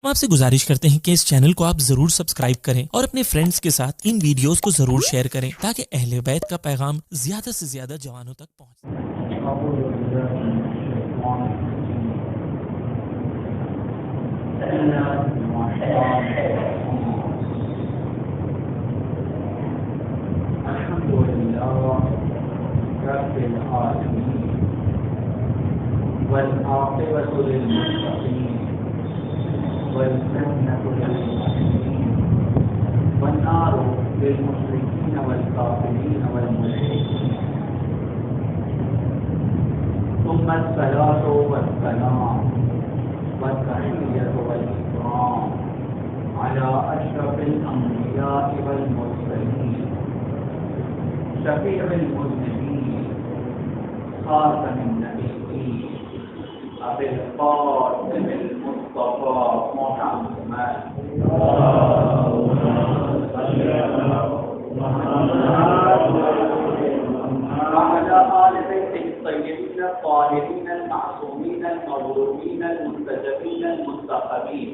ہم آپ سے گزارش کرتے ہیں کہ اس چینل کو آپ ضرور سبسکرائب کریں اور اپنے فرینڈز کے ساتھ ان ویڈیوز کو ضرور شیئر کریں تاکہ اہل بیت کا پیغام زیادہ سے زیادہ جوانوں تک پہنچے۔ والعاقبة للمتقين والجنة للمحسنين والنار للمشركين والكافرين والملحدين ثم الصلاة والسلام والتحية والإكرام على أشرف الأنبياء والمرسلين شفيع المذنبين خاتم النبيين أبي القاسم المصطفى محمد وعلى آل بيته الطيبين الطاهرين المعصومين المغروبين المنتجبين المنتخبين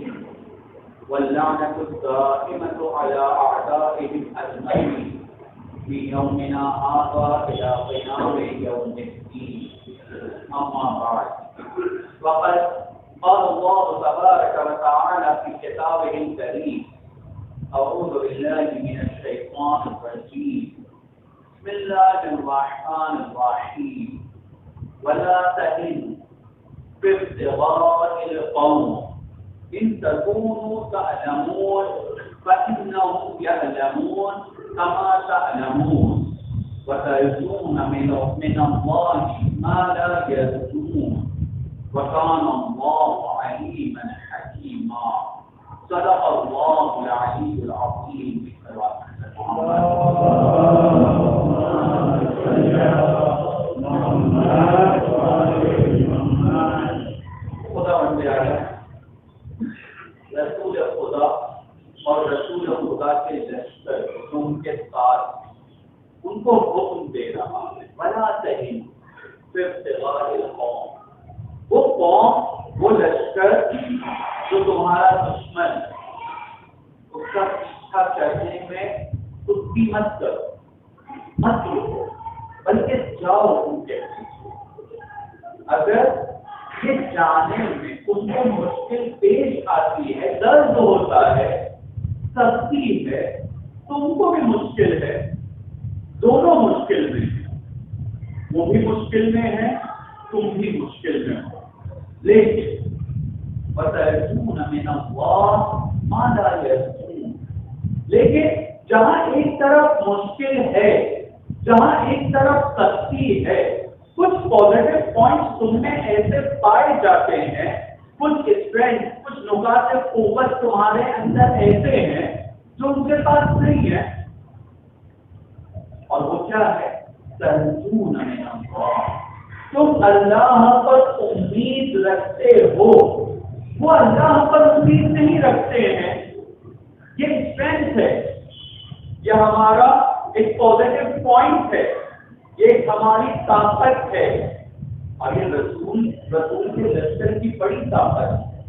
واللعنة الدائمة على أعدائهم أجمعين في يومنا هذا إلى قيام يوم الدين. أما بعد، وقد قال الله تبارك وتعالى في كتابه الكريم: أعوذ بالله من الشيطان الرجيم، بسم الله الرحمن الرحيم، ولا تهنوا في ابتغاء القوم إن تكونوا تعلمون فإنهم يعلمون كما تعلمون وترجون من الله ما لا يرجون وكان الله عليما حكيما. صدق الله العلي العظيم. خدا بندے رسول خدا اور رسول خدا کے لشکر ان کے ساتھ ان کو حکم دے رہا ہے ولا تہنوا فی ابتغاء القوم، وہ قوم وہ لشکر جو تمہارا دشمن اس کا پیچھا کرنے میں خود بھی مت کرو، مت رکو، بلکہ جاؤ ان کے پیچھے۔ اگر یہ جانے میں تم کو مشکل پیش آتی ہے، درد ہوتا ہے، سختی ہے، تم کو بھی مشکل ہے، دونوں مشکل میں ہیں، وہ بھی مشکل میں ہے، تم بھی مشکل میں ہو، لیکن وَتَرْجُونَ مِنَ اللَّهِ مَا لَا يَرْجُونَ، لیکن جہاں ایک طرف مشکل ہے، جہاں ایک طرف سختی ہے، کچھ پازیٹیو پوائنٹس تم میں ایسے پائے جاتے ہیں، کچھ اسٹرینتھ، کچھ نکات قوت تمہارے اندر ایسے ہیں جو ان کے پاس نہیں ہے، اور وہ کیا ہے؟ ترجون من اللہ، تم اللہ پر امید رکھتے ہو، وہ اللہ پر امید نہیں رکھتے ہیں۔ یہ اسٹرینتھ ہے، یہ ہمارا ایک پازیٹیو پوائنٹ ہے، یہ ہماری طاقت ہے، اور یہ رسول کے لشکر کی بڑی طاقت ہے۔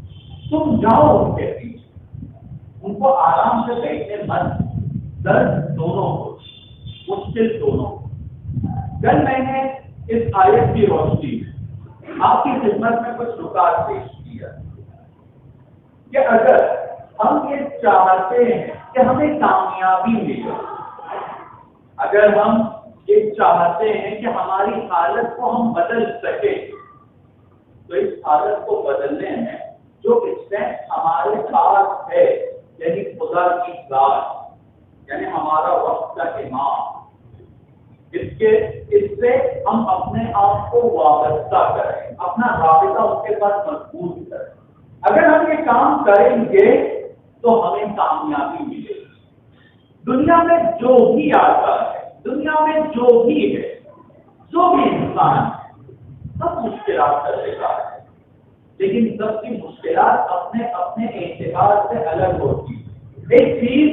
تم جاؤ ان کے پیچھے، ان کو آرام سے بیٹھنے مت، درد دونوں کو، مشکل دونوں۔ کل میں نے اس آیت کی روشنی میں آپ کی خدمت میں کچھ نکات پیش کیا کہ اگر ہم یہ چاہتے ہیں کہ ہمیں کامیابی ملے، اگر ہم یہ چاہتے ہیں کہ ہماری حالت کو ہم بدل سکیں، تو اس حالت کو بدلنے میں جو اسٹینڈ ہمارے پاس ہے، یعنی خدا کی ذات، یعنی ہمارا وقت کا امام، اس سے ہم اپنے آپ کو وابستہ کریں، اپنا رابطہ اس کے ساتھ مضبوط کریں۔ اگر ہم یہ کام کریں گے تو ہمیں کامیابی ملے گی۔ دنیا میں جو بھی آتا ہے، دنیا میں جو بھی ہے، جو بھی انسان ہے، سب مشکلات کا شکار ہے، لیکن سب کی مشکلات اپنے اپنے اعتبار سے الگ ہوتی ہے۔ ایک چیز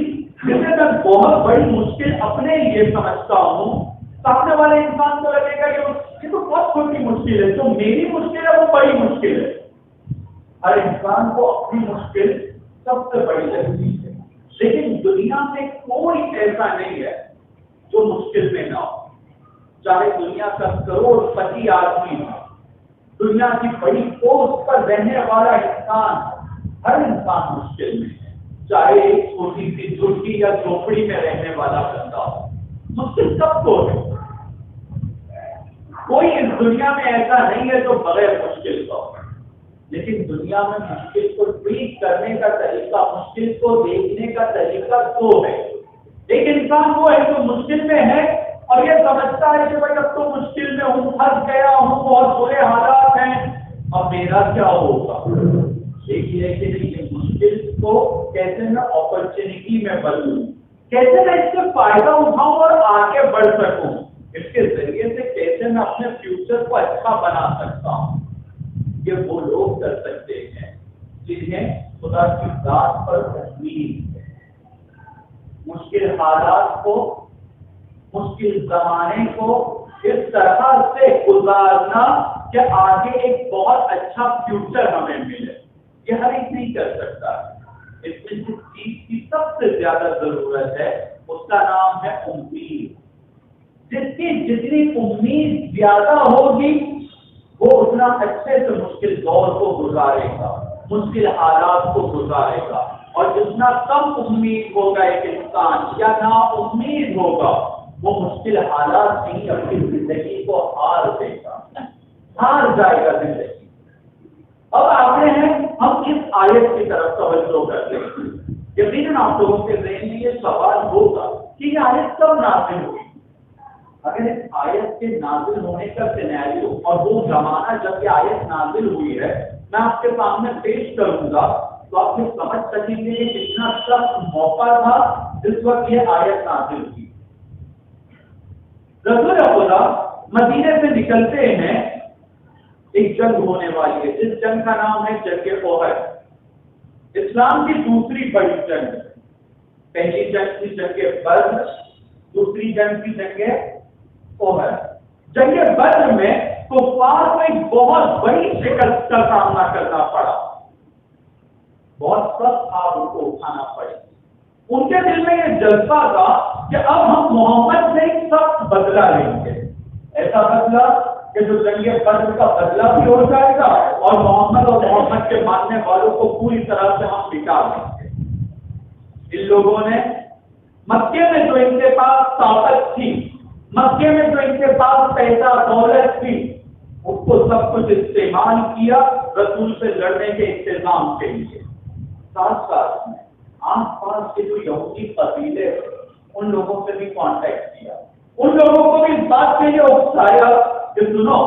جسے میں بہت بڑی مشکل اپنے لیے سمجھتا ہوں، سامنے والے انسان کو لگے گا کہ یہ تو بہت چھوٹی مشکل ہے، جو میری مشکل ہے وہ بڑی مشکل ہے۔ ہر انسان کو اپنی مشکل سب سے بڑی تکلیف ہے. لیکن دنیا میں کوئی ایسا نہیں ہے جو مشکل میں نہ ہو. چاہے دنیا کا کروڑ پتی آدمی ہو, دنیا کی بڑی پوسٹ پر رہنے والا انسان, ہر انسان مشکل میں ہے. چاہے ایک چھوٹی سی جھوٹی یا جھوپڑی میں رہنے والا بندہ ہو, مشکل سب کو ہے. کوئی اس دنیا میں ایسا نہیں ہے جو بغیر مشکل کا ہو. لیکن دنیا میں مشکل کو ٹریٹ کرنے کا طریقہ, مشکل کو دیکھنے کا طریقہ تو ہے. ایک انسان وہ ہے جو مشکل میں ہے اور یہ سمجھتا ہے کہ بھائی اب تو مشکل میں ہوں, پھنس گیا ہوں, بہت برے حالات ہیں, اب میرا کیا ہوگا. ایک یہ کہ یہ مشکل کو کیسے میں اپرچونٹی میں بدلوں, کیسے میں اس سے فائدہ اٹھاؤں اور آگے بڑھ سکوں, اس کے ذریعے سے کیسے میں اپنے فیوچر کو اچھا بنا سکتا ہوں. یہ وہ لوگ کر سکتے ہیں جنہیں خدا کی ذات پر امید ہے. مشکل حالات کو, مشکل زمانے کو اس طرح سے گزارنا کہ آگے ایک بہت اچھا فیوچر ہمیں ملے, یہ ہر ایک نہیں کر سکتا. اس میں جس چیز کی سب سے زیادہ ضرورت ہے اس کا نام ہے امید. جس کی جتنی امید زیادہ ہوگی وہ اتنا اچھے سے مشکل دور کو گزارے گا, مشکل حالات کو گزارے گا. اور جتنا کم امید ہوگا ایک انسان یا نا امید ہوگا, وہ مشکل حالات نہیں اپنی زندگی کو ہار دے گا, ہار جائے گا زندگی. اب آتے ہیں ہم اس آیت کی طرف توجہ کرتے ہیں. یقیناً آپ لوگوں کے ذہن میں یہ سوال ہوگا کہ یہ آیت کب نازل ہوئی. اگر اس آیت کے نازل ہونے کا سینیریو اور وہ زمانہ جب یہ آیت نازل ہوئی ہے میں آپ کے سامنے پیش کروں گا تو آپ یہ سمجھ سکیں گے کہ کتنا سخت موقع تھا جس وقت یہ آیت نازل ہوئی. رسول خدا مدینے سے نکلتے ہیں, ایک جنگ ہونے والی ہے جس جنگ کا نام ہے جنگ احد. اسلام کی دوسری بڑی جنگ. پہلی جنگ تھی جنگ بدر, دوسری جنگ تھی جنگ احد. جنگ بدر میں کفار کو ایک بہت بڑی شکست کا سامنا کرنا پڑا, بہت سخت آپ ان کو اٹھانا پڑے. ان کے دل میں یہ جذبہ تھا کہ اب ہم محمد سے ایک سخت بدلہ لیں گے, ایسا بدلہ کہ جو جنگ بدر کا بدلہ بھی ہو جائے گا اور محمد اور محمد کے ماننے والوں کو پوری طرح سے ہم مٹا دیں گے. ان لوگوں نے مکے میں جو ان کے پاس طاقت تھی, مکے میں جو ان کے پاس پیسہ دولت تھی, اس کو سب کچھ استعمال کیا رسول سے لڑنے کے انتظام کے لیے. ساتھ ساتھ میں آس پاس کے جو یہودی قبیلے ان لوگوں سے بھی کانٹیکٹ کیا, ان لوگوں کو بھی اس بات کے لیے اکسایا کہ سنو,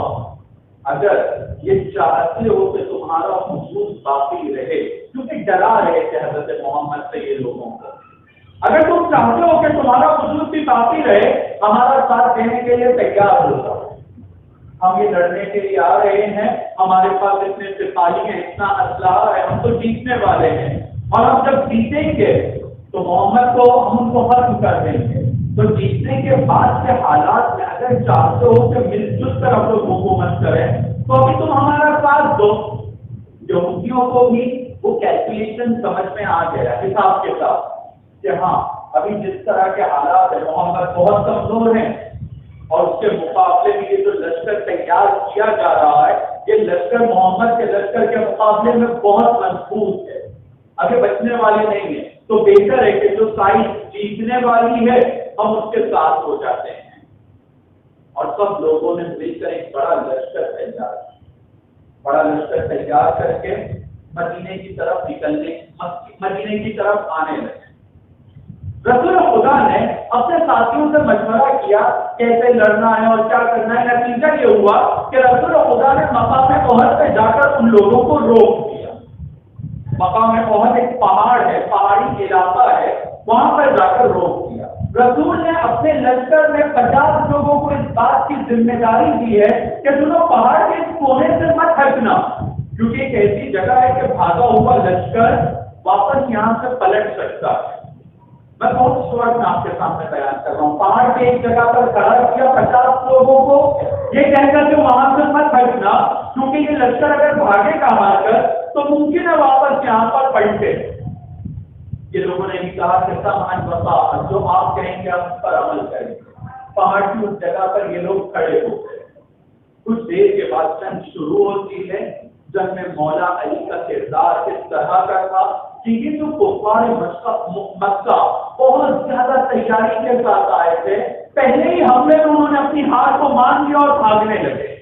اگر یہ چاہتے ہو کہ تمہارا حضور باقی رہے, کیونکہ ڈرا رہے تھے حضرت محمد سے یہ لوگوں کو, اگر تم چاہتے ہو کہ تمہارا حضور بھی باقی رہے, ہمارا ساتھ دینے کے لیے تیار ہو جاؤ. ہم یہ لڑنے کے لیے آ رہے ہیں, ہمارے پاس اتنے سپاہی ہیں, اتنا اسلحہ ہے, ہم تو جیتنے والے ہیں, اور ہم جب جیتیں گے تو محمد کو ہم ان کو ختم کر دیں گے. تو جیتنے کے بعد کے حالات میں اگر چاہتے ہو کہ مل جل کر ہم لوگ حکومت کریں تو ابھی تم ہمارا ساتھ دو. یہودیوں کو بھی وہ کیلکولیشن سمجھ میں آ گیا حساب کے ساتھ کہ ہاں ابھی جس طرح کے حالات ہیں محمد بہت کمزور ہیں, اور اس کے مقابلے میں یہ جو لشکر تیار کیا جا رہا ہے یہ لشکر محمد کے لشکر کے مقابلے میں بہت مضبوط ہے, آگے بچنے والے نہیں ہیں. تو بہتر ہے کہ جو سائڈ جیتنے والی ہے ہم اس کے ساتھ ہو جاتے ہیں. اور سب لوگوں نے مل کر ایک بڑا لشکر تیار کر کے مدینے کی طرف مدینے کی طرف آنے لگے. رسول خدا نے اپنے ساتھیوں سے مشورہ کیا کیسے لڑنا ہے اور کیا کرنا ہے. نتیجہ یہ ہوا کہ رسول خدا نے مقام احد پہ جا کر ان لوگوں کو روک دیا. مقام احد ایک پہاڑ ہے, پہاڑی علاقہ ہے, وہاں پر جا کر روک دیا. رسول نے اپنے لشکر میں 50 لوگوں کو اس بات کی ذمہ داری دی ہے کہ تم پہاڑ کے اس کونے سے مت ہٹنا, کیونکہ ایک ایسی جگہ ہے کہ بھاگا ہوا لشکر واپس یہاں سے پلٹ سکتا ہے. میں بہت شورٹ میں آپ کے سامنے بیان کر رہا ہوں. پہاڑ کے ایک جگہ پر کھڑا کیا 50 لوگوں کو, یہ کہہ کر کہ وہاں سے مت ہٹنا, کیونکہ یہ لشکر اگر بھاگے گا مار کر تو ممکن ہے واپس یہاں پر پلٹے. یہ لوگوں نے بھی کہا کہ سمعن وطاعۃ، جو آپ کہیں گے ہم اس پر عمل کریں گے۔ پہاڑ کی اس جگہ پر یہ لوگ کھڑے ہو گئے۔ کچھ دیر کے بعد جنگ شروع ہوتی ہے۔ جنگ میں مولا علی کا کردار اس طرح کا تھا کہ یہ جو کفار مکہ بہت زیادہ تیاری کے ساتھ آئے تھے، پہلے ہی حملے میں انہوں نے اپنی ہار کو مان لیا اور بھاگنے لگے،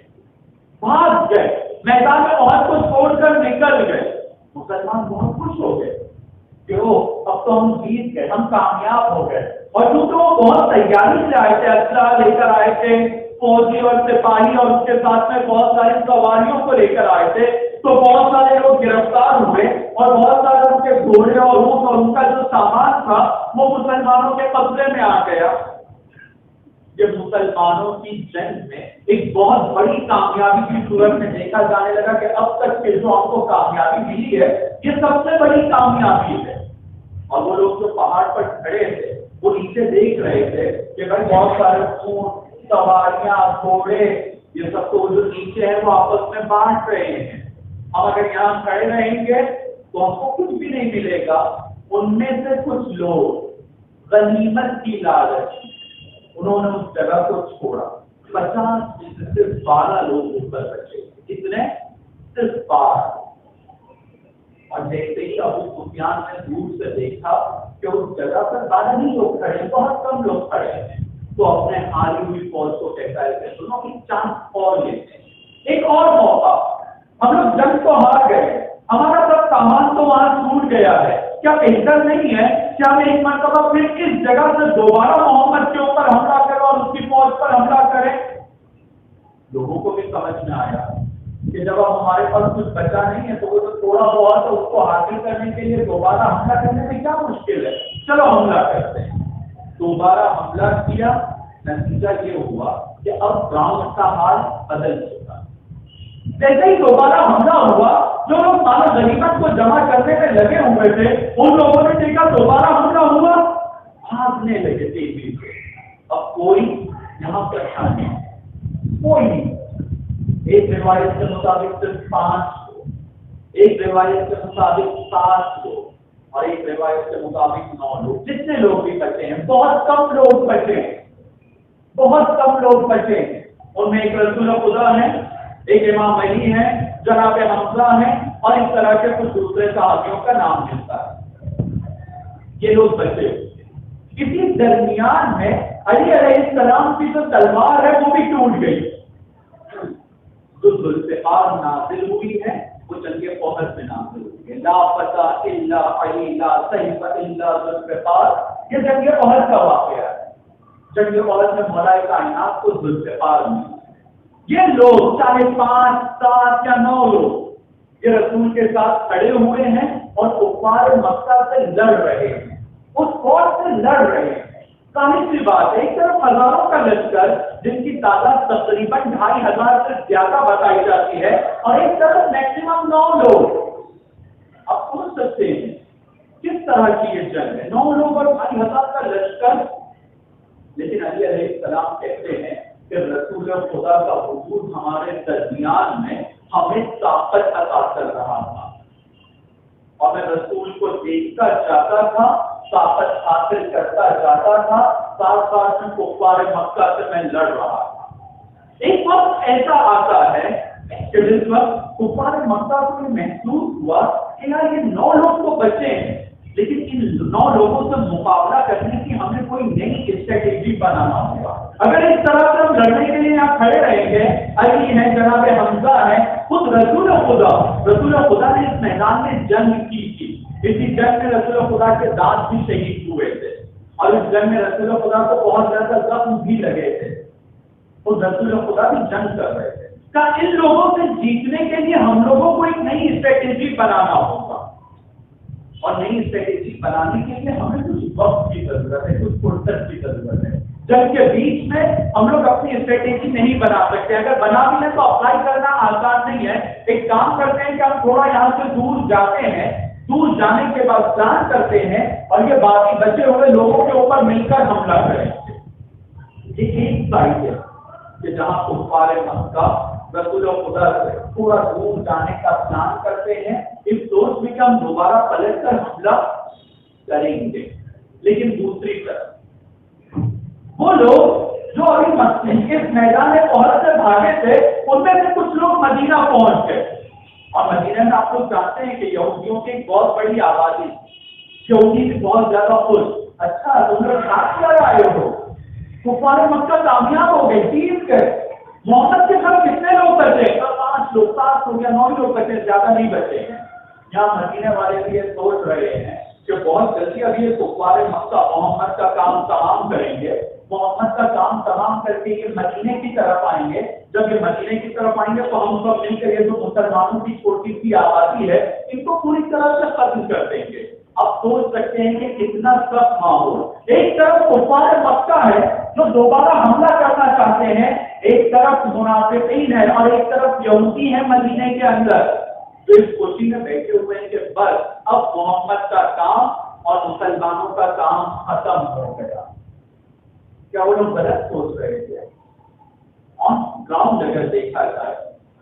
بھاگ گئے، میدان میں بہت کچھ چھوڑ کر نکل گئے۔ مسلمان بہت خوش ہو گئے کہ اب تو ہم جیت گئے، ہم کامیاب ہو گئے۔ اور چونکہ وہ بہت تیاری سے آئے تھے، اسلحہ لے کر آئے تھے، فوجی اور سپاہی اور اس کے ساتھ میں بہت ساری سواریوں کو لے کر آئے تھے، تو بہت سارے لوگ گرفتار ہوئے اور بہت سارے ان کے گھوڑے اور اونٹ اور ان کا جو سامان تھا وہ مسلمانوں کے قبضے میں آ گیا۔ یہ مسلمانوں کی جنگ میں ایک بہت بڑی کامیابی کی صورت میں دیکھا جانے لگا کہ اب تک کے جو ہم کو کامیابی ملی ہے یہ سب سے بڑی کامیابی ہے۔ اور وہ لوگ جو پہاڑ پر کھڑے تھے وہ نیچے دیکھ رہے تھے کہ بھائی بہت سارے اونٹ، سواریاں، گھوڑے، یہ سب تو جو نیچے ہیں وہ آپس میں بانٹ رہے ہیں۔ ہم اگر یہاں کھڑے رہیں گے تو ہم کو کچھ بھی نہیں ملے گا۔ ان میں سے کچھ لوگ غنیمت کی لالچ انہوں نے اس جگہ کو چھوڑا۔ 50 میں سے صرف 12 لوگ اوپر بچے، کتنے؟ صرف 12۔ اور دیکھتے ہی ابو سفیان نے دور سے دیکھا کہ اس جگہ پر 12 ہی لوگ کھڑے ہیں، بہت کم لوگ کھڑے ہیں، تو اپنے ہاری ہوئی فوج کو کہتا ہے کہ سنو ایک چانس اور لیتے ہیں، ایک اور موقع۔ ہم لوگ جنگ تو ہار گئے، ہمارا سب سامان تو وہاں چھوٹ گیا ہے، کیا بہتر نہیں ہے کہ ہم ایک مرتبہ پھر اس جگہ سے دوبارہ محمد کے اوپر حملہ کریں اور اس کی فوج پر حملہ کریں؟ لوگوں کو بھی سمجھ میں آیا کہ جب اب ہمارے پاس کچھ بچا نہیں ہے تو وہ تو تھوڑا بہت اس کو حاصل کرنے کے لیے دوبارہ حملہ کرنے میں کیا مشکل ہے، چلو حملہ کرتے ہیں۔ دوبارہ حملہ کیا، نتیجہ یہ ہوا کہ اب گاؤں کا حال بدل چکا۔ جیسے ہی دوبارہ حملہ ہوا، جو لوگ مال غنیمت کو جمع کرنے میں لگے ہوئے تھے ان لوگوں نے دیکھا دوبارہ حملہ ہوا، بھاگنے لگے تیزی سے۔ اب کوئی یہاں پر نہیں، کوئی نہیں۔ ایک روایت کے مطابق صرف 5 لوگ، ایک روایت کے مطابق 7 لوگ اور ایک روایت کے مطابق 9 لوگ، جتنے لوگ بھی بچے ہیں بہت کم لوگ بچے ہیں، بہت کم لوگ بچے ہیں۔ ان میں ایک رسول خدا ہے، ایک امام علی ہے، جناب حمزہ ہے اور اس طرح کے کچھ دوسرے صحابیوں کا نام ملتا ہے۔ یہ لوگ بچے ہوئے۔ اسی درمیان میں علی علیہ السلام کی جو تلوار ہے وہ بھی ٹوٹ گئی۔ جو ذوالفقار نازل ہوئی ہے وہ جنگ احد میں نازل ہوئی ہے۔ لا فتح الا علی لا سیف الا ذوالفقار، یہ جنگ احد کا واقعہ ہے۔ جنگ احد میں مولا کائنات کو ذوالفقار ملی۔ یہ لوگ چاہے 5، 7 یا 9 لوگ یہ رسول کے ساتھ کھڑے ہوئے ہیں اور کفار مکہ سے لڑ رہے ہیں، اس فوج سے لڑ رہے ہیں۔ ظاہر سی بات ہے، ایک طرف ہزاروں کا لشکر جن کی تعداد تقریباً 2500 سے زیادہ بتائی جاتی ہے اور ایک طرف میکسیمم 9 لوگ۔ آپ سوچ سکتے ہیں کس طرح کی یہ جنگ ہے، 9 لوگ اور 2500 کا لشکر۔ لیکن علی علیہ السلام کہتے ہیں کہ رسول خدا کا حضور ہمارے درمیان میں ہمیں طاقت عطا کر رہا تھا اور میں رسول کو دیکھتا جاتا تھا، طاقت حاصل کرتا جاتا تھا، ساتھ ساتھ میں کفار مکہ سے میں لڑ رہا تھا۔ ایک وقت ایسا آتا ہے کہ جس وقت کفار مکہ کو یہ محسوس ہوا کہ یار یہ 9 لوگ تو بچے ہیں، لیکن ان 9 لوگوں سے مقابلہ کرنے کی ہمیں کوئی نئی اسٹریٹجی بنانا ہوگا۔ اگر اس طرح سے ہم لڑنے کے لیے یہاں کھڑے رہیں گے، علی ہے، جناب حمزہ ہے، خود رسول خدا نے اس میدان میں جنگ کی تھی۔ اسی جنگ میں رسول خدا کے دانت بھی شہید ہوئے تھے اور اس جنگ میں رسول خدا کو بہت زیادہ زخم بھی لگے تھے، اور رسول خدا بھی جنگ کر رہے تھے۔ کہ ان لوگوں سے جیتنے کے لیے ہم لوگوں کو ایک نئی اسٹریٹجی بنانا ہوگا، اور نئی اسٹریٹجی بنانے کے لیے ہمیں کچھ وقت کی ضرورت ہے، کچھ فرصت کی ضرورت ہے۔ جنگ کے بیچ میں ہم لوگ اپنی اسٹریٹجی نہیں بنا سکتے، اگر بنا بھی لیں تو اپلائی کرنا آسان نہیں ہے۔ ایک کام کرتے ہیں کہ ہم تھوڑا یہاں سے دور جاتے ہیں، دور جانے کے بعد پلان کرتے ہیں اور یہ باقی بچے ہوئے لوگوں کے اوپر مل کر حملہ کریں گے۔ یہ ایک سائڈ ہے کہ جہاں کفار مکہ رسول خدا سے تھوڑا دور جانے کا پلان کرتے ہیں، اس سوچ میں کہ ہم دوبارہ پلٹ کر حملہ کریں گے. لیکن دوسری طرف وہ لوگ جو ابھی اس میدان عہد سے بھاگے تھے ان میں سے کچھ لوگ مدینہ پہنچ گئے. اور مدینہ میں آپ لوگ جانتے ہیں کہ یہودیوں کی ایک بہت بڑی آبادی, یہودی بھی بہت زیادہ خوش. اچھا تم لوگ ساتھ کیا آئے ہو؟ کفار مکہ کامیاب ہو گئے, جیت گئے. محمد کے ساتھ کتنے لوگ بچے؟ 5 لوگ, 7 لوگ یا 9 لوگ بچے, زیادہ نہیں بچے ہیں. یہاں مدینے والے بھی یہ سوچ رہے ہیں کہ بہت جلدی ابھی یہ کفار مکہ محمد کا کام تمام کریں گے. محمد کا کام تمام کر کے یہ مدینے کی طرف آئیں گے. جب یہ مدینے کی طرف آئیں گے تو ہم سب مل کر یہ جو مسلمانوں کی چھوٹی سی آبادی ہے ان کو پوری طرح سے ختم کر دیں گے. اب سوچ سکتے ہیں کہ کتنا سخت ماحول. ایک طرف کفار مکہ ہے جو دوبارہ حملہ کرنا چاہتے ہیں, ایک طرف منافقین ہے اور ایک طرف یہودی ہے مدینے کے اندر. تو اس خوشی میں بیٹھے ہوئے ہیں کہ بس اب محمد کا کام اور مسلمانوں کا کام ختم ہو گیا. کیا وہ لوگ غلط سوچ رہے تھے؟ آن گراؤنڈ اگر دیکھا جائے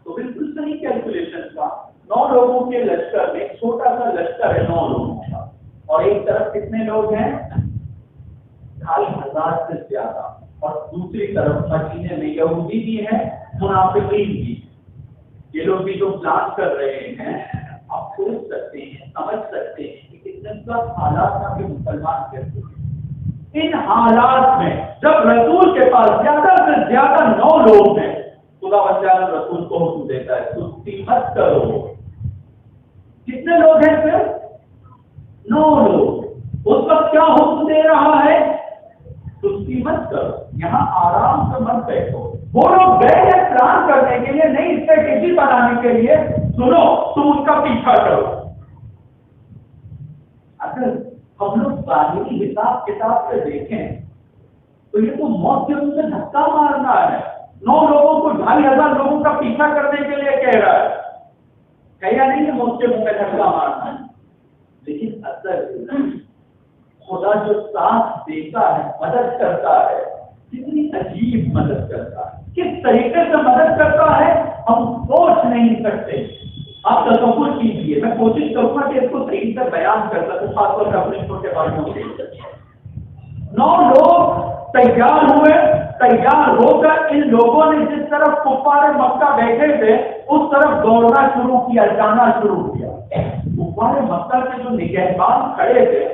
تو بالکل صحیح کیلکولیشن کا. 9 لوگوں کے لشکر میں چھوٹا سا لشکر ہے 9 لوگوں کا, اور ایک طرف کتنے لوگ ہیں 2,500 سے زیادہ, اور دوسری طرف مدینے میں یہودی بھی ہیں منافقین بھی. یہ لوگ بھی جو پلان کر رہے ہیں آپ سوچ سکتے ہیں, سمجھ سکتے ہیں کہ کتنے سخت حالات میں بھی مسلمان کرتے ہیں. ان حالات میں جب رسول کے پاس زیادہ سے زیادہ 9 لوگ ہیں, خدا وجل رسول کو حکم دیتا ہے سستی مت کرو. کتنے لوگ ہیں پھر 9 لوگ. اس وقت کیا حکم دے رہا ہے؟ سستی مت کرو, یہاں آرام سے مت بیٹھو. وہ لوگ گئے ہیں پلان کرنے کے لیے, نئی اسٹریٹجی بنانے کے لیے. سنو تم اس کا پیچھا کرو. اگر ہم لوگ ظاہری حساب کتاب سے دیکھیں تو یہ تو موت کے منہ میں دھکا مارنا ہے. 9 لوگوں کو 2,500 لوگوں کا پیچھا کرنے کے لیے کہہ رہا ہے. کہیا نہیں ہے موت کے منہ میں دھکا مارنا ہے, لیکن اصل خدا جو ساتھ دیتا ہے, مدد کرتا ہے, کتنی عجیب مدد کرتا ہے, کس طریقے سے مدد کرتا ہے ہم سوچ نہیں سکتے. آپ تصور کیجیے, میں کوشش کروں گا کہ اس کو صحیح سے بیان کر سکوں, خاص طور پر اپنے چھوٹے بھائیوں کے لیے. 9 لوگ تیار ہوئے, تیار ہو کر ان لوگوں نے جس طرف کفار مکہ بیٹھے تھے اس طرف دوڑنا شروع کیا, جانا شروع کیا. کفار مکہ کے جو نگہبان کھڑے تھے,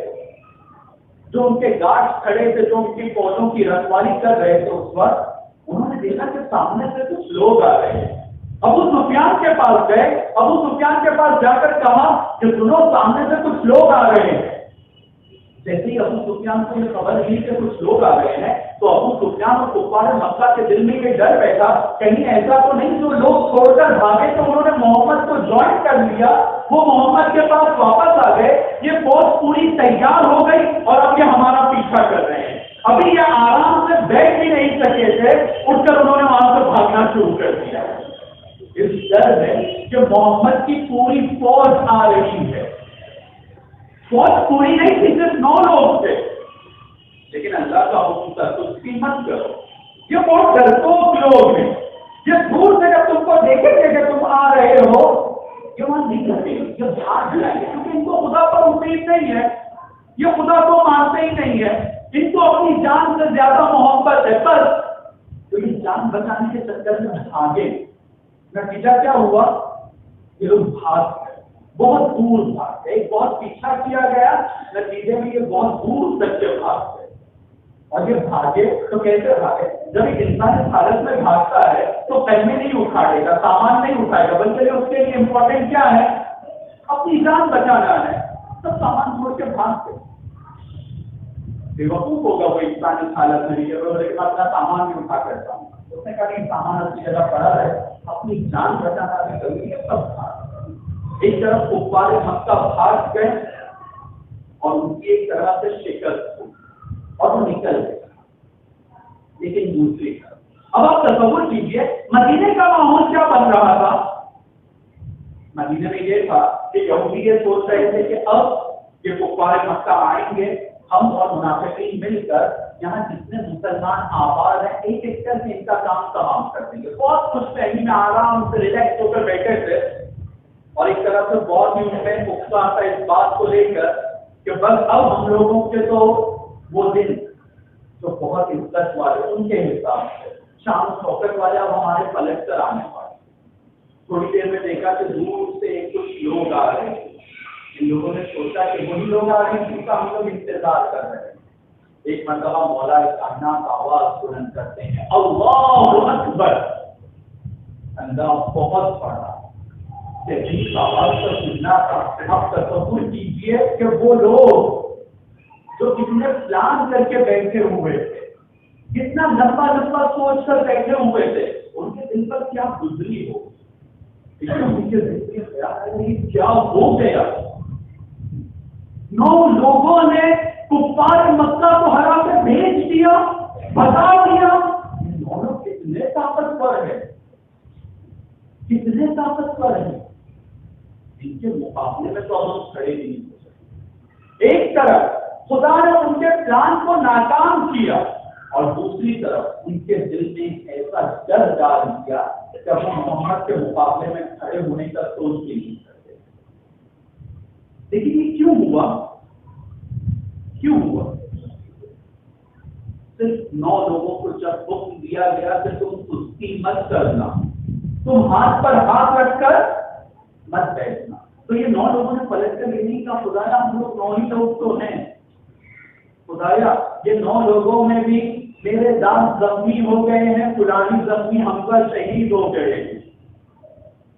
جو ان کے گارڈ کھڑے تھے, جو ان کی فوجوں کی رکھوالی کر رہے تھے, اس وقت انہوں نے دیکھا کہ سامنے سے کچھ لوگ آ رہے ہیں. ابو سفیان کے پاس گئے, ابو سفیان کے پاس جا کر کہا کہ سنو سامنے سے کچھ لوگ آ رہے ہیں. جیسے ہی ابو سفیان کو یہ خبر ملی کہ کچھ لوگ آ رہے ہیں تو ابو سفیان اور کفار مکہ کے دل میں یہ ڈر بیٹھا کہیں ایسا تو نہیں جو لوگ چھوڑ کر بھاگے تو انہوں نے محمد کو جوائن کر لیا, وہ محمد کے پاس واپس آ گئے, یہ فوج پوری تیار ہو گئی اور اب یہ ہمارا پیچھا کر رہے ہیں. ابھی یہ آرام سے بیٹھ بھی نہیں سکے تھے, اٹھ کر انہوں نے وہاں سے بھاگنا شروع کر دیا. اس ڈر میں کہ محمد کی پوری فوج آ رہی ہے. فوج پوری نہیں تھی, صرف 9 لوگ تھے, لیکن اللہ کا حکم تھا سستی مت کرو. یہ بہت ڈرپوک لوگ ہیں, یہ دور سے جب تم کو دیکھیں گے کہ تم آ رہے ہو یہ وہاں نہیں کرتے, یہ بھاگ جائیں گے, کیونکہ ان کو خدا پر امید نہیں ہے, یہ خدا کو مانتے ہی نہیں ہے, ان کو اپنی جان سے زیادہ محبت ہے. بس تو یہ جان بچانے کے چکر میں بھاگے. نتیجہ کیا ہوا؟ یہ لوگ بھاگ گئے, بہت دور بھاگ گئے, بہت پیچھا کیا گیا, نتیجے میں یہ بہت دور تک کے بھاگ گئے. اور یہ بھاگے تو کیسے بھاگے؟ جب ایک انسان اس حالت میں بھاگتا ہے تو پہلے نہیں اٹھائے گا, سامان نہیں اٹھائے گا, بلکہ اس کے لیے امپورٹنٹ کیا ہے؟ اپنی جان بچانا ہے. تو سامان چھوڑ کے بھاگتے. بیوقوف ہوگا وہ انسان اس حالت میں, اپنا سامان بھی اٹھا کرتا ہوں. اس نے کہا کہ سامان اپنی جگہ پڑا ہے, اپنی جان بچانا بھی ضروری ہے. سب بھاگ, ایک طرف کفار مکہ بھاگ گئے اور ان کی ایک طرح سے شکست ہوئی اور وہ نکل گئے. لیکن دوسری طرف اب آپ تصور کیجئے مدینے کا ماحول کیا بن رہا تھا. مدینے میں یہ تھا کہ یہودی یہ سوچ رہے تھے کہ اب یہ کفار مکہ آئیں گے, ہم اور منافقین مل کر یہاں جتنے مسلمان آباد ہیں ایک ایک کر کے ان کا کام تمام کر دیں گے. بہت خوش فہمی میں آرام سے ریلیکس ہو کر بیٹھے تھے, اور ایک طرح سے بہت ہی ان میں پختہ تھا اس بات کو لے کر کہ بس اب ہم لوگوں کے تو وہ دن جو بہت عزت والے ان کے حساب سے شان و شوکت والے اب ہمارے پلٹ کر آنے والے. تھوڑی دیر میں دیکھا کہ دور سے کچھ لوگ آ رہے ہیں. ان لوگوں نے سوچا کہ وہی لوگ آ رہے ہیں جن کا ہم لوگ انتظار کر رہے ہیں. ایک مرتبہ مولا کائنات آواز بلند کرتے ہیں اللہ اکبر. انداز بہت بڑا کہ آواز کا سننا تھا. اب تصور کیجیے کہ وہ لوگ جو کتنے پلان کر کے بیٹھے ہوئے تھے, کتنا لمبا لمبا سوچ کر بیٹھے ہوئے تھے, ان کے دل پر کیا گزری ہو, کیا ہو گیا. 9 لوگوں نے کفار مکہ کو ہرا کے بھیج دیا, بتا دیا دونوں کتنے طاقتور ہیں, کتنے طاقتور ہیں. ان کے مقابلے میں تو ہم کھڑے نہیں ہو سکتے. ایک طرف خدا نے ان کے پلان کو ناکام کیا اور دوسری طرف ان کے دل میں ایسا ڈر ڈال دیا کہ وہ محمد کے مقابلے میں کھڑے ہونے کا سوچ بھی نہیں کرتے. لیکن یہ کیوں ہوا؟ کیوں ہوا؟ صرف 9 لوگوں کو جب حکم دیا گیا کہ تم سستی مت کرنا, تم ہاتھ پر ہاتھ رکھ کر مت بیٹھنا, تو یہ 9 لوگوں نے پلٹ کر یہ نہیں کہا خدایا ہم لوگ 9 ہی لوگ تو ہیں, خدایا یہ 9 لوگوں میں بھی میرے دانت زخمی ہو گئے ہیں, فلانی زخمی ہم کا شہید ہو گئے ہیں.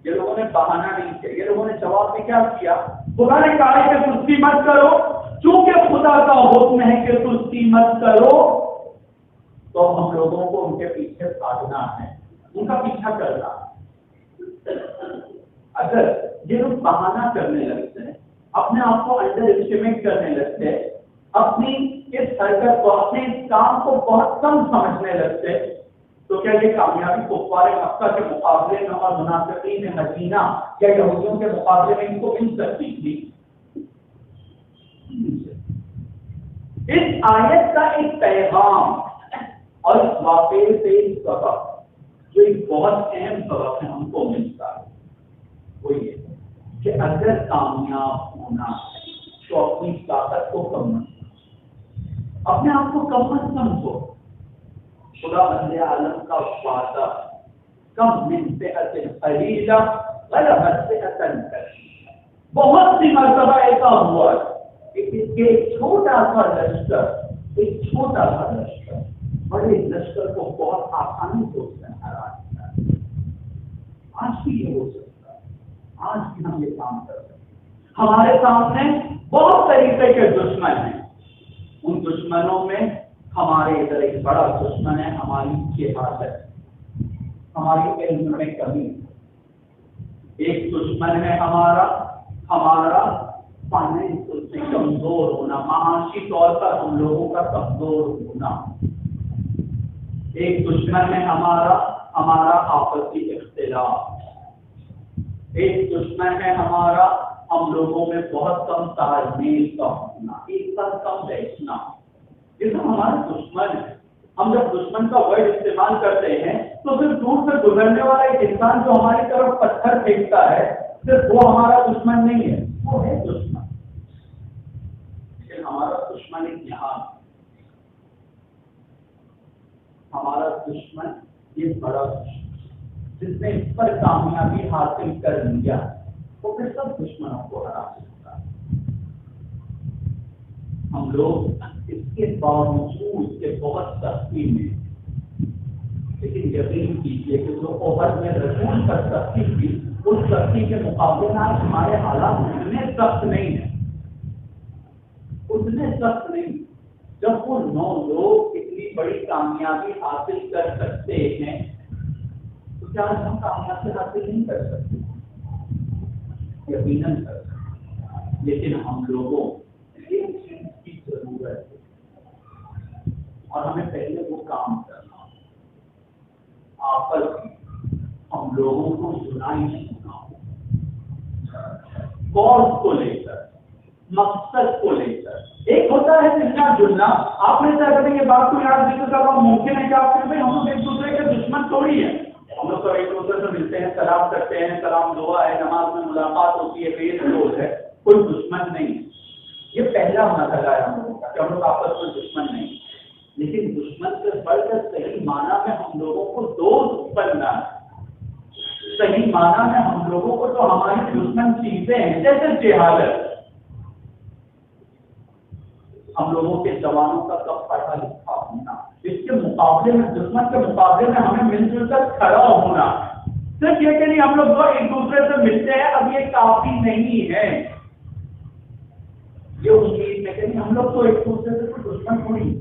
یہ لوگوں نے بہانہ نہیں کیا. یہ لوگوں نے جواب میں کیا کیا؟ خدا نے کہا کہ سستی مت کرو, چونکہ خدا کا حکم ہے کہ سستی مت کرو, تو ہم لوگوں کو ان کے پیچھے بھاگنا ہے, ان کا پیچھا کرنا. اگر یہ لوگ بہانہ کرنے لگتے ہیں, اپنے آپ کو انڈر اسٹیمیٹ کرنے لگتے ہیں, اپنی اس حرکت کو, اپنے اس کام کو بہت کم سمجھنے لگتے, تو کیا یہ کامیابی کفار مکہ کے مقابلے میں اور منافقین مدینہ یا یہودیوں کے مقابلے میں ان کو مل سکتی تھی؟ اس آیت کا ایک پیغام اور اس واقعے سے ایک سبق, جو ایک بہت اہم سبق ہے, ہم کو ملتا ہے. وہ یہ کہ اگر کامیاب ہونا تو اپنی طاقت کو کم مت, اپنے آپ کو کم مت سمجھو. خدا بندے عالم کا وعدہ کم من فئۃ قلیلہ غلبت فئۃ کثیرہ. بہت سی مرتبہ ایسا ہوا کہ ایک چھوٹا سا لشکر بڑے لشکر کو بہت آسانی سے اس نے ہرا دیا. آج بھی یہ ہو سکتا ہے, آج بھی ہم یہ کام کر سکتے ہیں. ہمارے سامنے بہت طریقے کے دشمن ہیں. ان دشمنوں میں ہمارے ادھر ایک بڑا دشمن ہے ہماری جہالت, ہماری علم میں کمی. ایک دشمن ہے ہمارا فائنینشل سے کمزور ہونا, معاشی طور پر ہم لوگوں کا کمزور ہونا. ایک دشمن ہے ہمارا آپسی اختلاف. ایک دشمن ہے ہمارا ہم لوگوں میں بہت کم تالمیل کا ہونا, ایک ساتھ کم بیٹھنا. یہ سب ہمارا دشمن ہے. ہم جب دشمن کا ورڈ استعمال کرتے ہیں تو صرف دور سے گزرنے والا ایک انسان جو ہماری طرف پتھر پھینکتا ہے صرف وہ ہمارا دشمن نہیں ہے, وہ ہے دشمن. لیکن ہمارا دشمن ایک یہاں, ہمارا دشمن یہ بڑا دشمن جس نے اس پر کامیابی حاصل کر لیا وہ پھر سب دشمنوں کو ہرا سکتا ہے. ہم لوگ اس کے باوجود کے بہت سختی میں, لیکن یقین کیجیے کہ جو اوپر میں رسول پر سختی تھی اس سختی کے مقابلے میں آج ہمارے حالات اتنے سخت نہیں ہیں, اتنے سخت نہیں. جب وہ 9 لوگ اتنی بڑی کامیابی حاصل کر سکتے ہیں تو کیا ہم کامیابی حاصل نہیں کر سکتے؟ یقیناً کر سکتے. لیکن ہم لوگوں ایک چیز کی ضرورت ہے اور ہمیں پہلے وہ کام کرنا, آپس ہم لوگوں کو سنائی سنا کورس کو لے کر, مقصد کو لے کر. ایک ہوتا ہے ملنا جلنا. آپ نے کبھی یہ بات کو یاد ذکر کرنا ممکن ہے کہ آپ کہتے ہیں ہم لوگ ایک دوسرے کے دشمن تھوڑی ہیں, ہم لوگ تو ایک دوسرے سے ملتے ہیں, سلام کرتے ہیں, سلام دعا ہے, نماز میں ملاقات ہوتی ہے, بے روز ہے, کوئی دشمن نہیں. یہ پہلا مسئلہ ہے ہم لوگوں کا کہ ہم لوگ آپس میں دشمن نہیں، لیکن دشمن سے بڑھ کر صحیح معنی میں ہم لوگوں کو دوست بننا ہے۔ صحیح معنی میں ہم لوگوں کو جو ہماری دشمن چیزیں ہیں جیسے جہالت، ہم لوگوں کے جوانوں کا کب پڑھا لکھا ہونا، اس کے مقابلے میں دشمن کے مقابلے میں ہمیں مل جل کر کھڑا ہونا، صرف یہ کہ نہیں ہم لوگ جو ایک دوسرے سے ملتے ہیں اب یہ کافی نہیں ہے، یہ امید میں کہ نہیں ہم لوگ تو ایک دوسرے سے کوئی دشمن تھوڑی،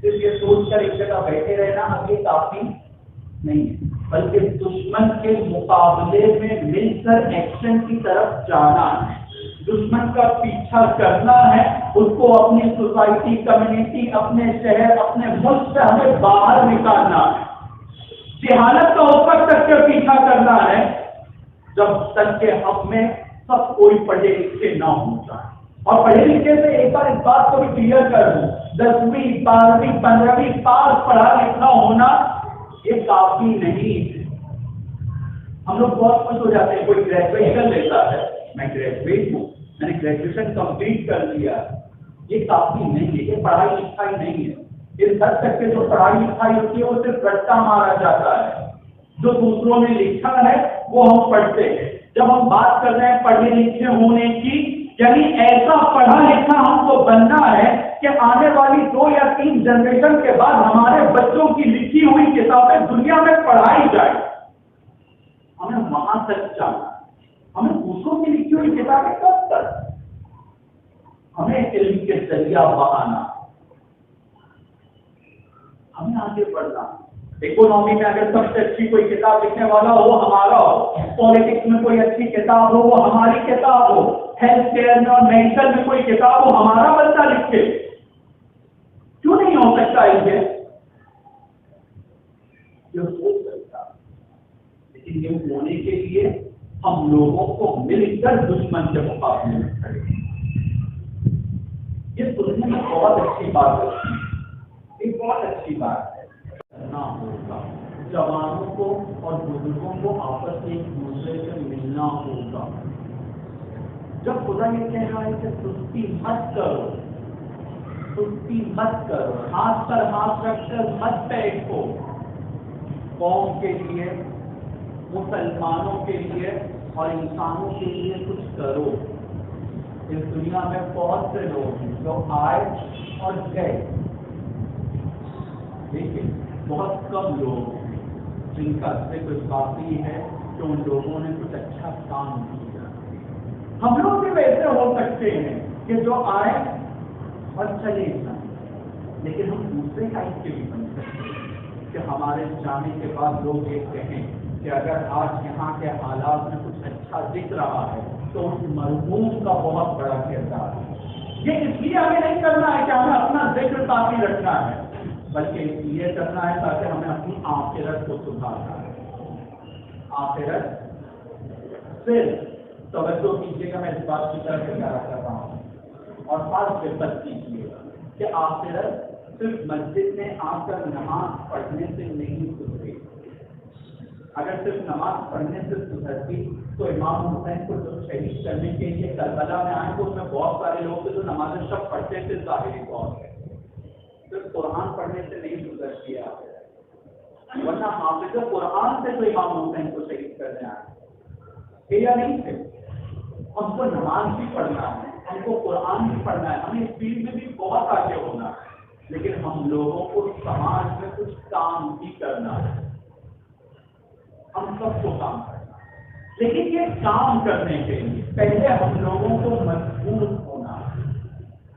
صرف یہ سوچ کر ایک جگہ بیٹھے رہنا اب یہ کافی نہیں ہے، بلکہ دشمن کے مقابلے میں مل کر ایکشن کی طرف جانا ہے، دشمن کا پیچھا کرنا ہے، اس کو اپنی سوسائٹی، کمیونٹی، اپنے شہر، اپنے ملک سے ہمیں باہر نکالنا ہے، جہالت کا اس وقت تک کے پیچھا کرنا ہے جب تک کہ ہم میں سب کوئی پڑھے لکھے نہ ہو جائے، اور پڑھے لکھے سے ایک بار اس بات کو بھی کلیئر کر دوں، 10ویں 12ویں 15ویں پاس پڑھا لکھا ہونا یہ کافی نہیں ہے۔ ہم لوگ بہت خوش ہو جاتے ہیں، کوئی گریجویشن لیتا ہے، میں گریجویٹ ہوں، میں نے گریجویشن کمپلیٹ کر لیا، یہ کافی نہیں ہے، یہ پڑھائی لکھائی نہیں ہے، اس حد تک کہ جو پڑھائی لکھائی ہوتی ہے وہ صرف رٹا مارا جاتا ہے، جو دوسروں نے لکھا ہے وہ ہم پڑھتے ہیں۔ جب ہم بات کر رہے ہیں پڑھے لکھے ہونے کی، یعنی ایسا پڑھا لکھا ہم کو بننا ہے کہ آنے والی 2 یا 3 جنریشن کے بعد ہمارے بچوں کی لکھی ہوئی کتابیں دنیا میں پڑھائی جائے، ہمیں وہاں تک جانا، ہمیں دوسروں کی لکھی ہوئی کتابیں کب تک، ہمیں علم کے ذریعہ بہانا، ہمیں آگے بڑھنا۔ اکونومی میں اگر سب سے اچھی کوئی کتاب لکھنے والا ہو وہ ہمارا ہو، پالیٹکس میں کوئی اچھی کتاب ہو وہ ہماری کتاب ہو، ہیلتھ کیئر میں اور میڈیکل میں کوئی کتاب ہو ہمارا بچہ لکھے، کیوں نہیں ہو سکتا یہ ہو سکتا، لیکن یہ ہونے کے لیے ہم لوگوں کو مل کر دشمن کے مقابلے میں کھڑے ہیں۔ یہ سننے میں بہت اچھی بات ہے، ایک بہت اچھی بات ہے، نہ ہوگا جوانوں کو اور بزرگوں کو آپس میں ایک دوسرے سے ملنا ہوگا۔ جب خدا یہ کہہ رہا ہے کہ سستی مت کرو، سستی مت کرو، ہاتھ پر ہاتھ رکھ کر مت بیٹھو، قوم کے لیے، مسلمانوں کے لیے اور انسانوں کے لیے کچھ کرو۔ اس دنیا میں بہت سے لوگ ہیں جو آئے اور گئے، لیکن بہت کم لوگ ہیں جن کا ذکر کافی ہے کہ ان لوگوں نے کچھ اچھا کام کیا۔ ہم لوگ بھی ویسے ہو سکتے ہیں کہ جو آئے اور چلے جائیں، لیکن ہم دوسرے ٹائپ کے بھی بن سکتے ہیں کہ ہمارے جانے کے بعد لوگ یہ کہیں کہ اگر آج یہاں کے حالات میں کچھ اچھا دکھ رہا ہے تو اس مرحوم کا بہت بڑا کردار ہے۔ یہ اس لیے ہمیں نہیں کرنا ہے کہ ہمیں اپنا ذکر کافی رکھنا ہے، بلکہ اس لیے کرنا ہے تاکہ ہمیں اپنی آخرت کو سدھارنا ہے۔ آخرت صرف توجہ کیجیے گا، میں اس بات کی طرف اشارہ کر رہا ہوں اور خاص دقت کیجیے گا کہ آخرت صرف مسجد میں آ کر نماز پڑھنے سے نہیں سدھرے۔ اگر صرف نماز پڑھنے سے سدھرتی تو امام حسین کو جو شہید کرنے کے لیے کربلا میں آئے تو اس میں بہت سارے لوگ تھے جو نماز شب پڑھتے تھے، ظاہری طور پہ صرف قرآن پڑھنے سے نہیں سدھرتی ہے، ورنہ حافظ قرآن سے تو امام حسین کو شہید کرنے آئے یا نہیں تھے۔ ہم کو نماز بھی پڑھنا ہے، ہم کو قرآن بھی پڑھنا ہے، ہمیں اس فیلڈ میں بھی بہت آگے ہونا ہے، لیکن ہم لوگوں کو سماج میں کچھ کام بھی کرنا ہے، ہم سب کو کام کرنا ہے، لیکن یہ کام کرنے کے لیے پہلے ہم لوگوں کو مضبوط ہونا ہے۔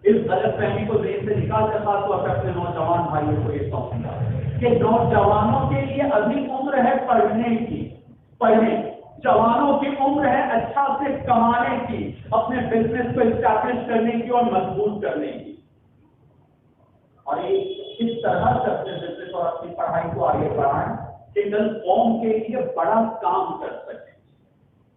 اس غلط فہمی کو ذہن سے نکال کر خاص طور پر اپنے نوجوان بھائیوں کو یہ سوچنا کہ نوجوانوں کے لیے ابھی عمر ہے پڑھنے کی، پڑھنے، جوانوں کی عمر ہے اچھا سے کمانے کی، اپنے بزنس کو اسٹیبلش کرنے کی اور مضبوط کرنے کی، اور ایک اس طرح سے اپنے بزنس اور اپنی پڑھائی کو آگے بڑھائیں کہ کل قوم کے لیے بڑا کام کر سکیں۔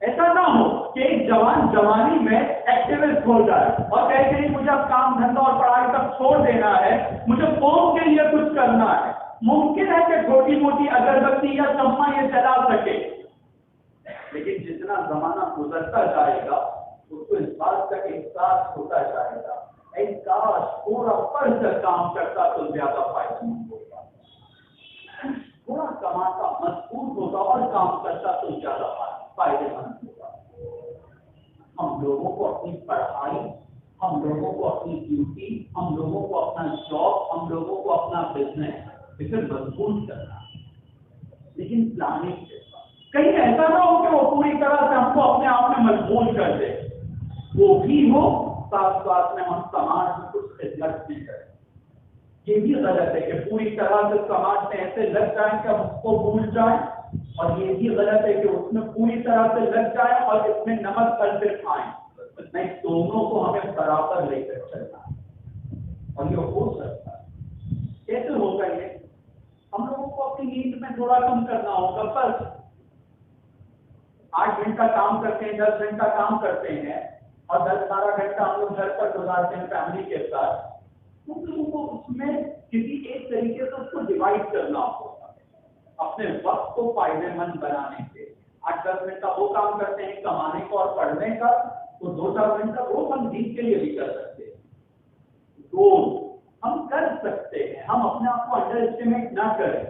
ایسا نہ ہو کہ ایک جوان جوانی میں ایکٹیوسٹ ہو جائے اور کہے کہ مجھے اب کام دھندا اور پڑھائی تک چھوڑ دینا ہے، مجھے قوم کے لیے کچھ کرنا ہے۔ ممکن ہے کہ چھوٹی موٹی اگربتی یا شمع یہ چلا سکے، لیکن جتنا زمانہ گزرتا جائے گا اس کو اس بات کا احساس ہوتا جائے گا اے کاش پورا پڑھ کر کام کرتا تو زیادہ فائدہ مند ہوتا، تھوڑا کماتا مضبوط ہوتا اور کام کرتا تو زیادہ فائدے مند ہوگا۔ ہم لوگوں کو اپنی پڑھائی، ہم لوگوں کو اپنی ڈیوٹی، ہم لوگوں کو اپنا جاب، ہم لوگوں کو اپنا بزنس اسے مضبوط کرنا، لیکن پلاننگ کے ساتھ۔ کہیں ایسا نہ ہو کہ وہ پوری طرح سے ہم کو اپنے آپ میں مضبوط کر دے، وہ بھی ہو ساتھ ساتھ میں ہم سماج میں کچھ خدمت بھی کریں۔ یہ بھی غلط ہے کہ پوری طرح سے سماج میں ایسے لگ جائیں کہ ہم اس کو بھول جائیں، اور یہ بھی غلط ہے کہ اس میں پوری طرح سے لگ جائیں اور اس میں نمک پلتے کھائیں۔ نہیں، دونوں کو ہمیں برابر لے کر چلنا ہے، اور یہ ہو سکتا ہے۔ کیسے ہوگا یہ؟ ہم لوگوں کو اپنی نیند میں تھوڑا کم کرنا ہوگا، بس 8 گھنٹہ کام کرتے ہیں، 10 گھنٹہ کام کرتے ہیں، اور 10-12 گھنٹہ ہم لوگ گھر پر گزارتے ہیں فیملی کے ساتھ۔ ہم لوگوں کو اس میں کسی ایک طریقے سے اس کو ڈیوائڈ کرنا ہوگا، اپنے وقت کو فائدے مند بنانے کے۔ 8-10 گھنٹہ وہ کام کرتے ہیں کمانے کو اور پڑھنے کا، تو 2-4 گھنٹہ وہ ہم دین کے لیے بھی کر سکتے ہیں۔ روز ہم کر سکتے ہیں، ہم اپنے آپ کو انڈر اسٹیمیٹ نہ کریں۔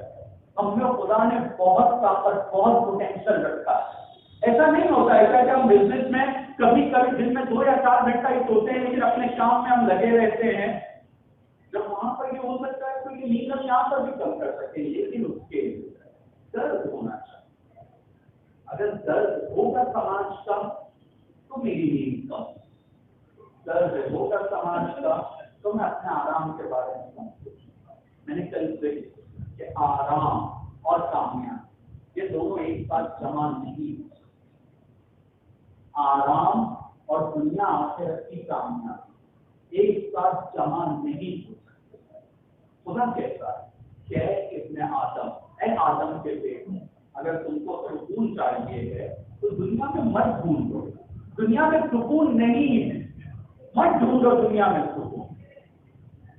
ہم میں خدا نے بہت طاقت، بہت پوٹینشیل رکھا ہے۔ ایسا نہیں ہوتا ہے کہ ہم بزنس میں کبھی کبھی دن میں 2 یا 4 گھنٹہ ہی سوتے ہیں، لیکن اپنے کام میں ہم لگے رہتے ہیں۔ جب وہاں پر یہ ہو سکتا ہے تو یہ نیند ہم یہاں پر بھی کم کر سکیں، لیکن اس کے لیے درد ہونا چاہیے۔ اگر درد ہوگا سماج کا تو میری نیند کم، درد ہوگا سماج کا تو میں اپنے آرام کے بارے میں کم سوچوں گا۔ میں نے کل سے کہ آرام اور کامیاب یہ دونوں ایک ساتھ جمع نہیں ہو سکتے۔ آرام اور دنیا آخرت کی کامیابی ایک ساتھ جمع نہیں ہو سکتے۔ خدا کہتا ہے کہ ابن آدم، اے آدم کے بیٹے، اگر تم کو سکون چاہیے ہے تو دنیا میں مت ڈھونڈو، دنیا میں سکون نہیں ہے، مت ڈھونڈو دنیا میں سکون۔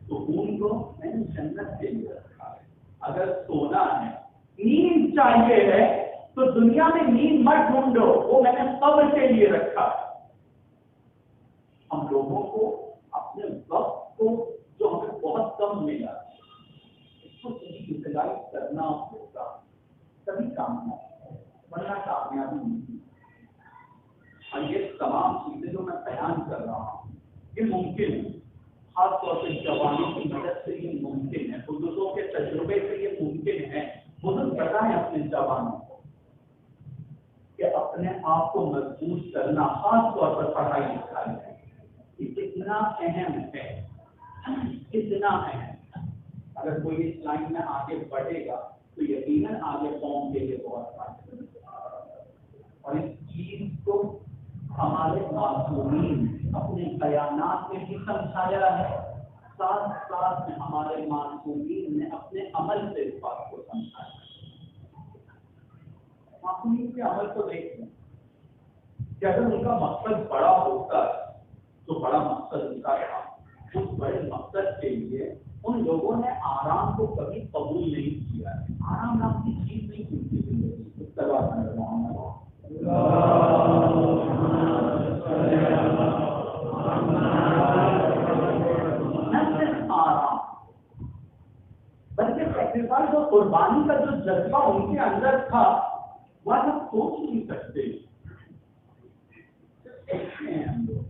سکون کو میں نے جنت کے لیے رکھا ہے۔ اگر سونا ہے، نیند چاہیے ہے تو دنیا میں نیند مت ڈھونڈو، وہ میں نے قبر کے لیے رکھا ہے۔ ہم لوگوں کو اپنے وقت کو جو ہمیں بہت کم ملا اس کو صحیح یوٹیلائز کرنا ہوگا، تبھی کامیاب، ورنہ کامیابی نہیں۔ اور یہ تمام چیزیں جو میں بیان کر رہا ہوں یہ ممکن ہے، خاص طور سے جوانوں کی مدد سے یہ ممکن ہے، بزرگوں کے تجربے سے یہ ممکن ہے۔ بزرگ بتائیں اپنے جوانوں کو کہ اپنے آپ کو مضبوط کرنا، خاص طور پر پڑھائی لکھائی ہے، یہ کتنا اہم ہے، کتنا اہم۔ اگر کوئی اس لائن میں آگے بڑھے گا تو یقیناً آگے قوم کے لیے بہت فائدہ ہے۔ اور اس چیز کو ہمارے معصومین اپنے بیانات میں بھی سمجھایا ہے، ساتھ ساتھ میں ہمارے معصومین نے اپنے عمل سے اس بات کو سمجھایا ہے۔ معصومین کے عمل کو دیکھیں کہ اگر ان کا مقصد بڑا ہوتا ہے تو بڑا مقصد ان کا تھا، اس بڑے مقصد کے لیے ان لوگوں نے آرام کو کبھی قبول نہیں کیا ہے۔ آرام نام کی چیز نہیں ملتی زندگی، اس طرح نہ صرف آرام بلکہ سیکریفائس اور قربانی کا جو جذبہ ان کے اندر تھا وہ آپ سوچ نہیں سکتے۔ ہم لوگ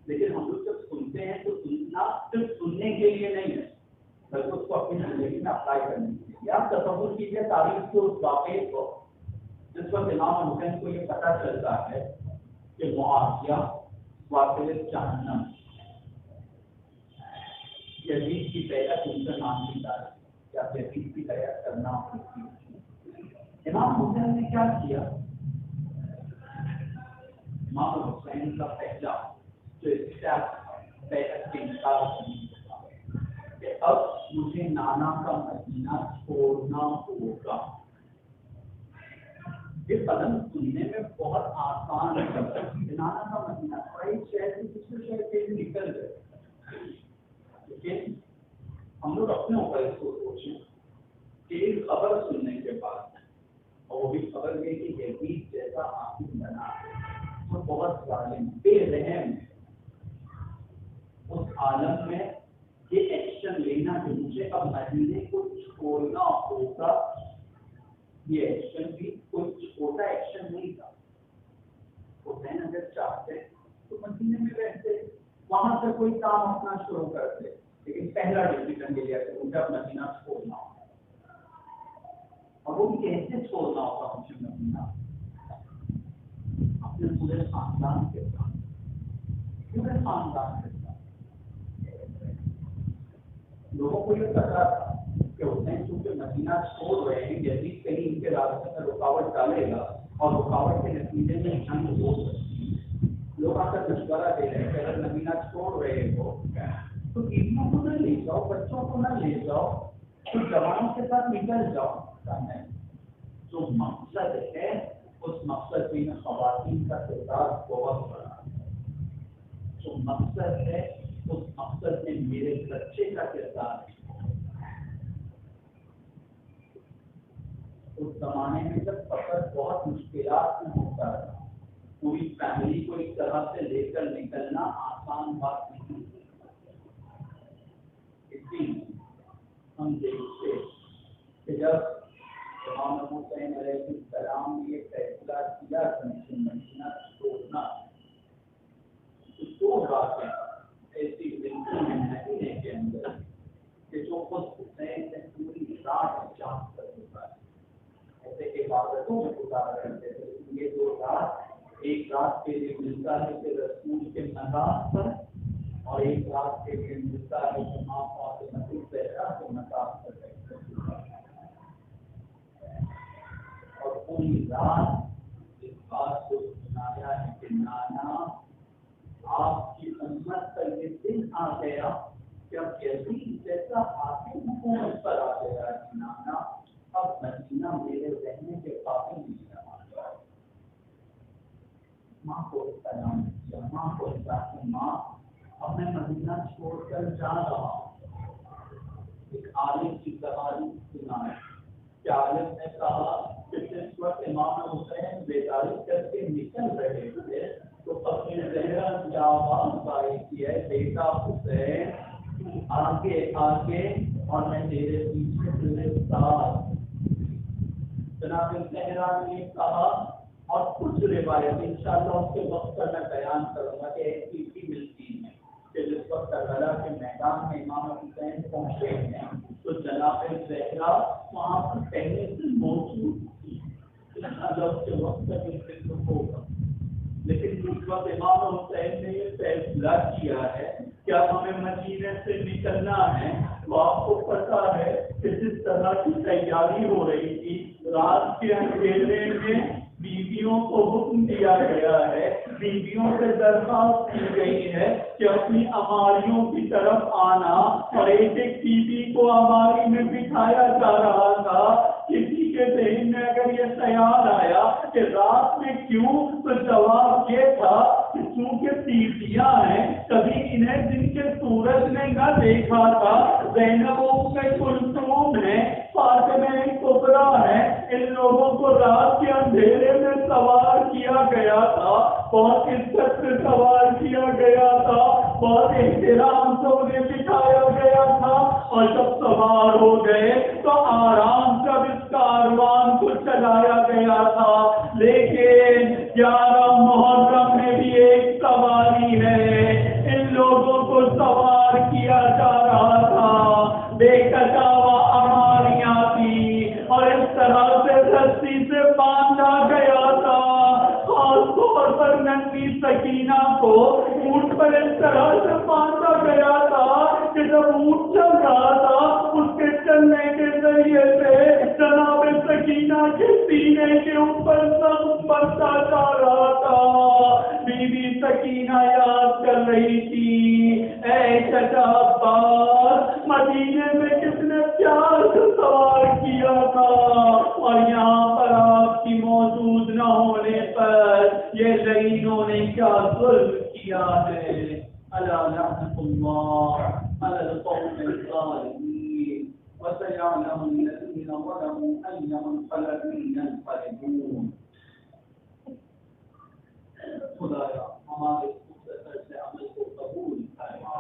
لیکن ہم لوگ جب سنتے ہیں تو سننا صرف سننے کے لیے نہیں ہے بلکہ اس کو اپنی زندگی میں اپلائی کرنے کے لیے۔ آپ تصور کیجیے تاریخ کے اس واقعے کو جس وقت امام حسین کو یہ پتہ چلتا ہے کہ معاویہ واقع جہنم، یزید کی بیعت ان سے مانگی جا رہی ہے یا یزید کی بیعت کرنا ہوتی۔ امام حسین نے کیا کیا؟ امام حسین کا پہلا جو اسٹیپ بیعت کے انکار کہ اب مجھے نانا کا مدینہ چھوڑنا ہوگا۔ یہ قدم سننے میں بہت آسان ہے، نانا کا مدینہ ایک شہر سے دوسرے شہر کے لیے نکل گئے، لیکن ہم لوگ اپنے اوپر اس کو سوچیں کہ ایک خبر سننے کے بعد، اور وہ بھی خبر یہ کہ یزید جیسا حاکم بنا تو بہت ظالم بے رحم ہے. اس عالم میں یہ ایکشن لینا کہ مجھے اب مدینے کو چھوڑنا ہوگا، یہ ایکشن بھی کوئی چھوٹا ایکشن نہیں تھا. حسین اگر چاہتے تو مدینے میں رہتے، وہاں سے کوئی کام اپنا شروع کرتے، لیکن پہلا ڈیسیژن یہ لیا کہ مجھے اب مدینہ چھوڑنا ہوگا. اور وہ کیسے چھوڑنا ہوگا مجھے مدینہ؟ اپنے پورے خاندان کے ساتھ، پورے خاندان کے ساتھ. لوگوں کو یہ پتا تھا کہ حسین چونکہ مدینہ چھوڑ رہے ہیں، یزید کہیں ان کے راستے میں رکاوٹ ڈالے گا اور رکاوٹ کے نتیجے میں جنگ ہو سکتی ہے. لوگ آ کر مشورہ دے رہے ہیں کہ اگر مدینہ چھوڑ رہے ہو تو بیویوں کو نہ لے جاؤ، بچوں کو نہ لے جاؤ، تو جوانوں کے ساتھ نکل جاؤ. جو مقصد ہے اس مقصد میں خواتین کا کردار بہت بڑا ہے. جو مقصد ہے اس مقصد میں میرے بچے کا کردار ہے. اس زمانے میں جب سفر بہت مشکلات میں ہوتا تھا، پوری فیملی کو ایک طرح سے لے کر نکلنا آسان بات نہیں تھی. اس لیے ہم دیکھتے کہ جب امام حسین علیہ السلام نے یہ فیصلہ کیا کہ مجھے مدینہ چھوڑنا، تو 2 راتیں ایسی زندگی میں مدینے کے اندر کہ جو خود حسین سے پوری رات جاگ کر گزارا، ایسے عبادتوں میں گزارا کرتے تھے. یہ 2 رات، ایک رات کے لیے ملتا ہے کہ رسول کے مزار پر، اور ایک رات کے لیے ملتا ہے کہ ماں فاطمہ الزہرا کے مزار پر رہتے ہیں. اور پوری رات اس بات کو سنایا ہے کہ نانا آپ کی امت پر یہ دن آ گیا کہ اب یزید جیسا حاکم حکومت پر آ گیا کہ نانا اب مدینہ میرے رہنے کے قابل نہیں رہا. ماں کو سلام کیا، ماں کو کہا کہ ماں اب میں مدینہ چھوڑ کر جا رہا ہوں. ایک عالم کی کہانی سنا ہے کہ عالم نے کہا کہ جس وقت امام حسین بیداری کر کے نکل رہے تھے تو اپنی زہرا کی آواز آئی کی ہے، بیٹا حسین آگے آگے اور میں تیرے پیچھے تیرے ساتھ. جناب زہرا نے کہا، اور کچھ روایت انشاءاللہ اس کے وقت پر میں بیان کروں گا کہ ایسی بھی ملتی ہے کہ جس وقت کربلا کے میدان میں امام حسین پہنچے ہیں تو جناب زہرا وہاں پر پہلے سے موجود تھی. اس کے وقت تک ان سے ہوگا، لیکن اس وقت امام حسین نے یہ فیصلہ کیا ہے کہ اب ہمیں مدینے سے نکلنا ہے. تو آپ کو پتا ہے کہ جس طرح کی تیاری ہو رہی تھی، رات کے اندھیرے میں بیویوں کو حکم دیا گیا ہے، بیویوں سے درخواست کی گئی ہے کہ اپنی اماریوں کی طرف آنا، اور ایک ایک بیوی کو اماری میں بٹھایا جا رہا تھا. کسی کے ذہن میں اگر یہ خیال آیا کہ رات میں کیوں، تو جواب یہ تھا کہ چونکہ بیویاں ہیں، کبھی انہیں دن کے سورج نے نہ دیکھا تھا. زینب کلثوم ہے، فاطمہ کبریٰ ہے، ان لوگوں کو رات کے اندھیرے میں سوار کیا گیا تھا، بہت عزت سے سوار کیا گیا تھا، بہت احترام سے انہیں بٹھایا گیا تھا. اور جب سوار ہو گئے تو آرام سے اس کاروان کو چلایا گیا تھا. لیکن 11 محرم میں بھی ایک سواری ہے، ان لوگوں کو سوار کیا جا رہا تھا. بے کچاوا اماریاں تھی اور اس طرح سے رسی سے باندھا گیا تھا. خاص طور پر ننھی سکینہ کو اونٹ پر اس طرح سے باندھا گیا تھا کہ جب اونٹ چل رہا تھا اس کے چلنے کے ذریعے سے جناب سکینہ کے سینے کے اوپر زخم بڑھتا جا رہا تھا. بیوی سکینہ یاد کر رہی تھی، اے چچا عباس مدینے میں کتنے پیار سے سوار کیا تھا، اور یہاں پر آپ کی موجود نہ ہونے پر یہ لعینوں نے کیا ظلم کیا ہے. الا لعنۃ اللہ علی القوم الظالمین وسيعلم الذين ظلموا أي منقلب ينقلبون. خدایا ہمارے مختصر سے عمل کو قبول فرما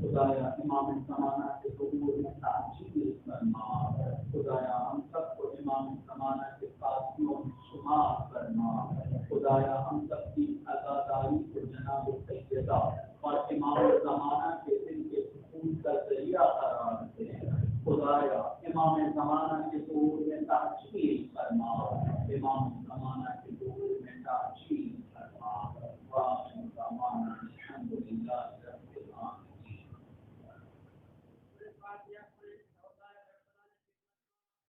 خدایا امام زمانہ کے ظہور میں تعجیل فرما خدایا ہم سب کو امام زمانہ کے ساتھیوں میں شمار فرما خدایا ہم سب کی عزاداری کو جناب سیدہ اور امام زمانہ کے دل کے سکون کا ذریعہ قرار دے خدایا امام زمانہ کے ظہور میں تعجیل فرما امام زمانہ کے